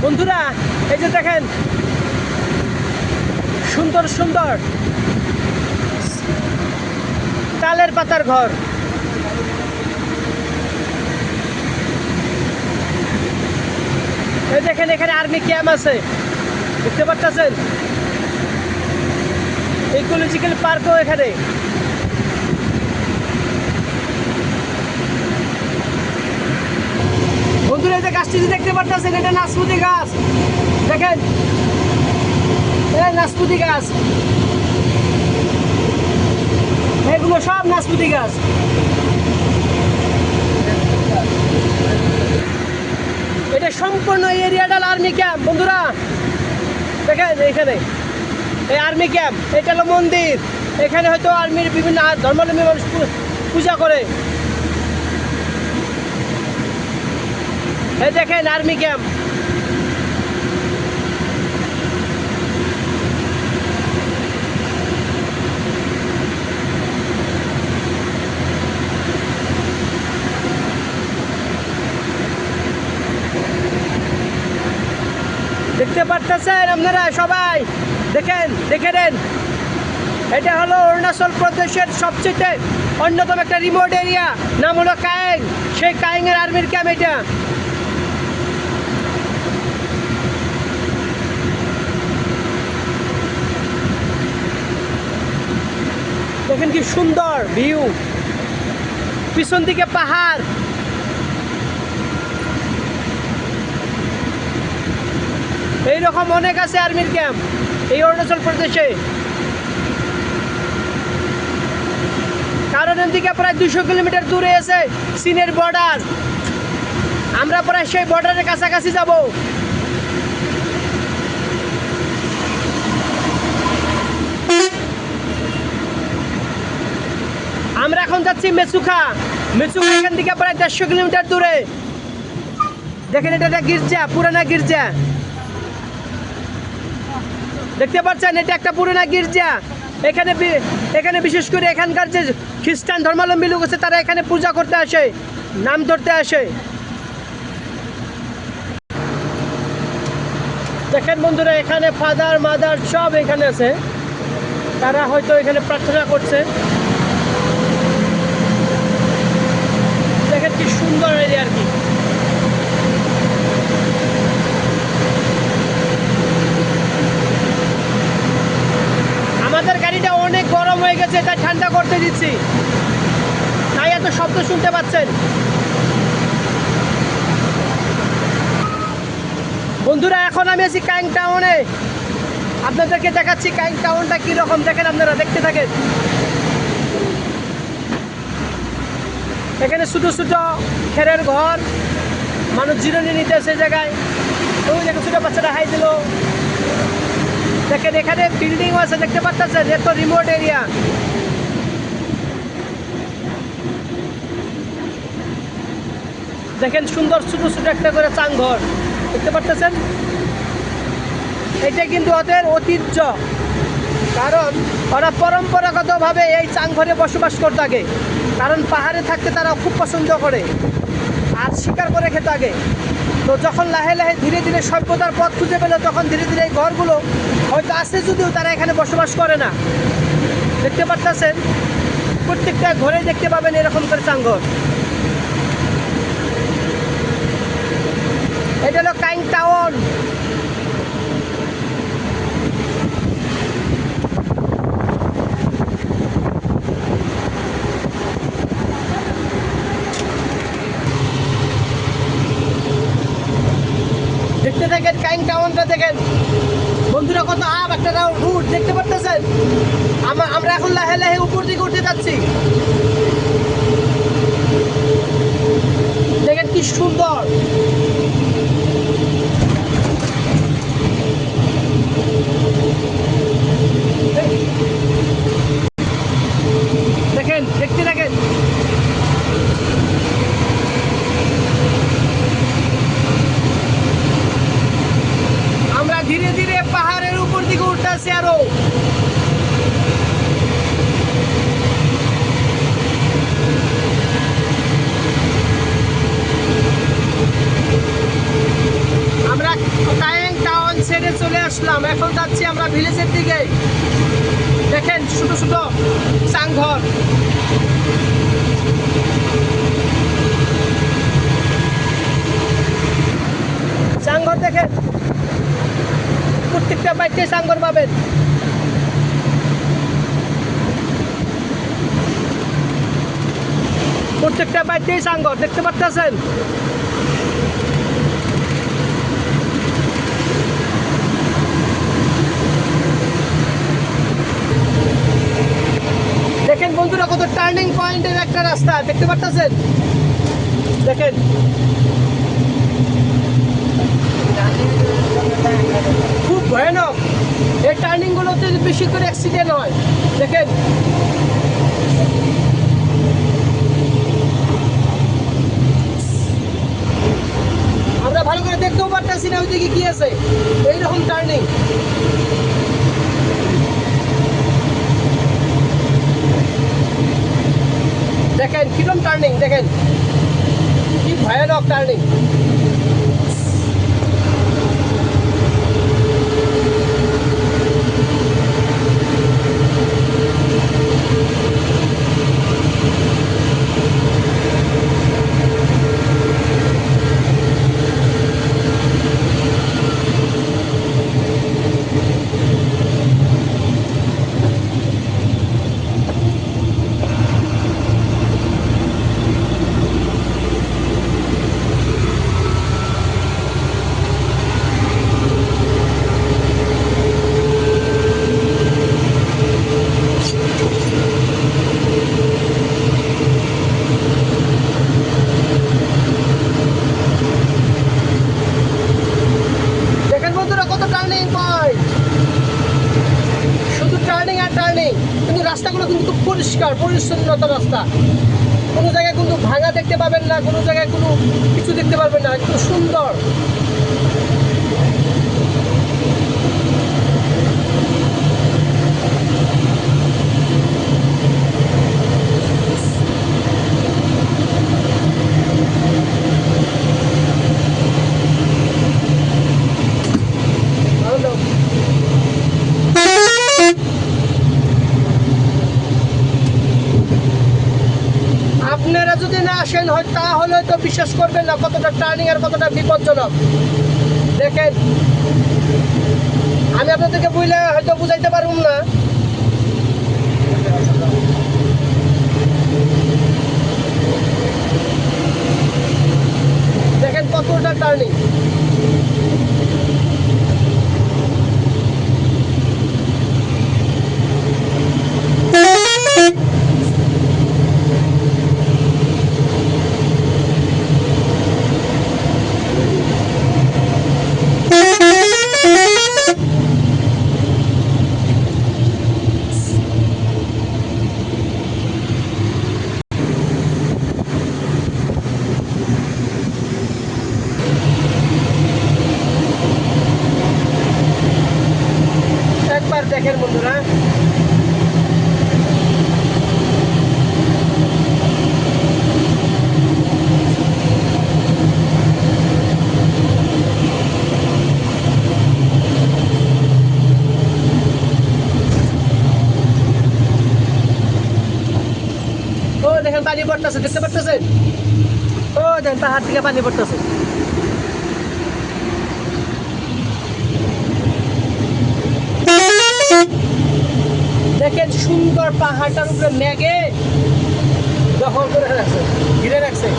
বন্ধুরা এই যে দেখেন সুন্দর সুন্দর তালের পাতার ঘর। এই দেখেন এখানে আর্মি ক্যাম্প আছে, দেখতে পাচ্ছেন। ইকোলজিক্যাল পার্কও এখানে। বন্ধুরা এই যে গাছটি দেখতে পাচ্ছেন, এটা নাশপাতি গাছ। দেখেন এটা নাশপাতি গাছ, এগুলো সব নাশপাতি গাছ। এটা সম্পূর্ণ এরিয়াটা আর্মি ক্যাম্প। বন্ধুরা দেখেন এখানে এই আর্মি ক্যাম্প, এটা হলো মন্দির। এখানে হয়তো আর্মির বিভিন্ন ধর্মাবলম্বী মানুষ পূজা করে। এই দেখেন আর্মি ক্যাম্প। দেখতে পাচ্ছেন আপনারা সবাই, দেখেন দেখে নেন। এটা হলো অরুণাচল প্রদেশের সবচেয়ে অন্যতম একটা রিমোট এরিয়া, নাম হলো কায়েং। সেই কায়েংয়ের আর্মির ক্যাম্প এটা। দেখেন কি সুন্দর ভিউ, পিছন দিকে পাহাড়। এইরকম অনেক আছে আর্মির ক্যাম্প এই অরুণাচল প্রদেশে। কারণ এদিকে প্রায় 200 কিলোমিটার দূরে আছে চীনের বর্ডার। আমরা প্রায় সেই বর্ডারের কাছাকাছি যাব। আমরা এখন যাচ্ছি মেচুকা। মেচুকা এখান থেকে প্রায় 150 কিলোমিটার দূরে। দেখেন এটা একটা গির্জা, পুরানা গির্জা। দেখতে পাচ্ছেন এটা একটা পুরোনো গির্জা। এখানে বিশেষ করে এখানকার যে খ্রিস্টান ধর্মাবলম্বী লোক আছে তারা এখানে পূজা করতে আসে, নাম ধরতে আসে। দেখেন বন্ধুরা এখানে ফাদার মাদার সব এখানে আছে, তারা হয়তো এখানে প্রার্থনা করছে। দেখেন কি সুন্দর এরিয়া আর কি। আমাদের গাড়িটা অনেক গরম হয়ে গেছে, তাই ঠান্ডা করতে দিচ্ছি, তাই এত শব্দ শুনতে পাচ্ছেন। বন্ধুরা এখন আমি আছি কায়েং টাউনে, আপনাদেরকে দেখাচ্ছি কায়েং টাউনটা কীরকম। দেখেন আপনারা, দেখতে থাকেন। এখানে ছোটো ছোটো খেরের ঘর, মানুষ জিরনি নিতে আসে জায়গায়। ওই দেখে ছোটো বাচ্চারা হাই দিল। দেখেন এখানে বিল্ডিংও আছে, দেখতে পাচ্ছেন। এত রিমোট এরিয়া। দেখেন সুন্দর ছোট ছোট একটা করে চাংঘর, দেখতে পাচ্ছেন। এটা কিন্তু ওদের ঐতিহ্য, কারণ ওরা পরম্পরাগতভাবে এই চাংঘরে বসবাস করতে থাকে। কারণ পাহাড়ে থাকতে তারা খুব পছন্দ করে আর শিকার করে খেতে থাকে। তো যখন লাহে লাহে ধীরে ধীরে সভ্যতার পথ খুঁজে পেল, তখন ধীরে ধীরে এই ঘরগুলো হয়তো আছে, যদিও তারা এখানে বসবাস করে না। দেখতে পাচ্ছেন প্রত্যেকটা ঘরে দেখতে পাবেন এরকম করে চাংঘর। এটা হলো কায়েং টাউন। দেখতে দেখেন কায়েং টাউনটা, দেখেন বন্ধুরা কত আপ একটা রুট, দেখতে পাচ্ছেন। আমরা এখন লাহে লাহে উপর দিকে উঠে যাচ্ছি। দেখেন কি সুন্দর। দেখেন, দেখতে দেখেন। আমরা ধীরে ধীরে পাহাড়ের উপর দিকে উঠতেছি আরো। আমরা আসলাম, এখন যাচ্ছি আমরা ভিলেজের দিকে। দেখেন ছোট ছোট চাংঘর, চাংঘর দেখেন, প্রত্যেকটা বাড়িতে চাংঘর পাবেন। প্রত্যেকটা বাড়িতেই চাংঘর দেখতে পাচ্ছেন। দেখেন বন্ধুরা, কত টার্নিং পয়েন্টের একটা রাস্তা দেখতে পাচ্ছেন। দেখেন খুব ভয়ানক এই টার্নিং গুলোতে, বেশি করে অ্যাক্সিডেন্ট হয়। দেখেন আমরা ভালো করে দেখতেও পারতেছি না ওইদিকে কি আছে, এইরকম টার্নিং। দেখেন কিরকম টার্নিং, দেখেন কি ভয়ানক টার্নিং। কিন্তু রাস্তাগুলো কিন্তু খুব পরিষ্কার পরিচ্ছন্নতা রাস্তা, কোনো জায়গায় কিন্তু ভাঙা দেখতে পাবেন না, কোনো জায়গায় কোনো কিছু দেখতে পারবেন না, একটু সুন্দর। আপনারা যদি না আসেন হয় তাহলে তো বিশ্বাস করবেন না কতটা টার্নিং আর কতটা বিপজ্জনক। দেখেন আমি আপনাদেরকে বইলে হয়তো বুঝাইতে পারব না। দেখেন কতটা টার্নিং। একবার দেখেন বন্ধুরা, ও দেখেন পানি পড়তেছে, দেখতে পারতেছেন? ও দেখেন পাহাড় থেকে পানি পড়তেছে। দেখেন সুন্দর পাহাড়টার উপরে মেঘে দখল করে রাখছে, ঘিরে রাখছে।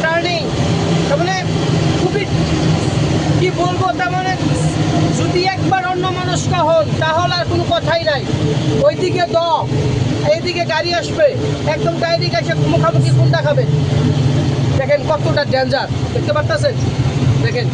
টার্নিং, তার মানে খুবই কি বলবো, তার মানে যদি একবার অন্য মানুষকে হন তাহলে আর কোনো কথাই নাই। ওইদিকে এইদিকে গাড়ি আসবে, একদম ডাইরেক্ট এসে মুখামুখি খুন দেখাবে। দেখেন কতটা ডেঞ্জার, দেখতে পারতেছেন? দেখেন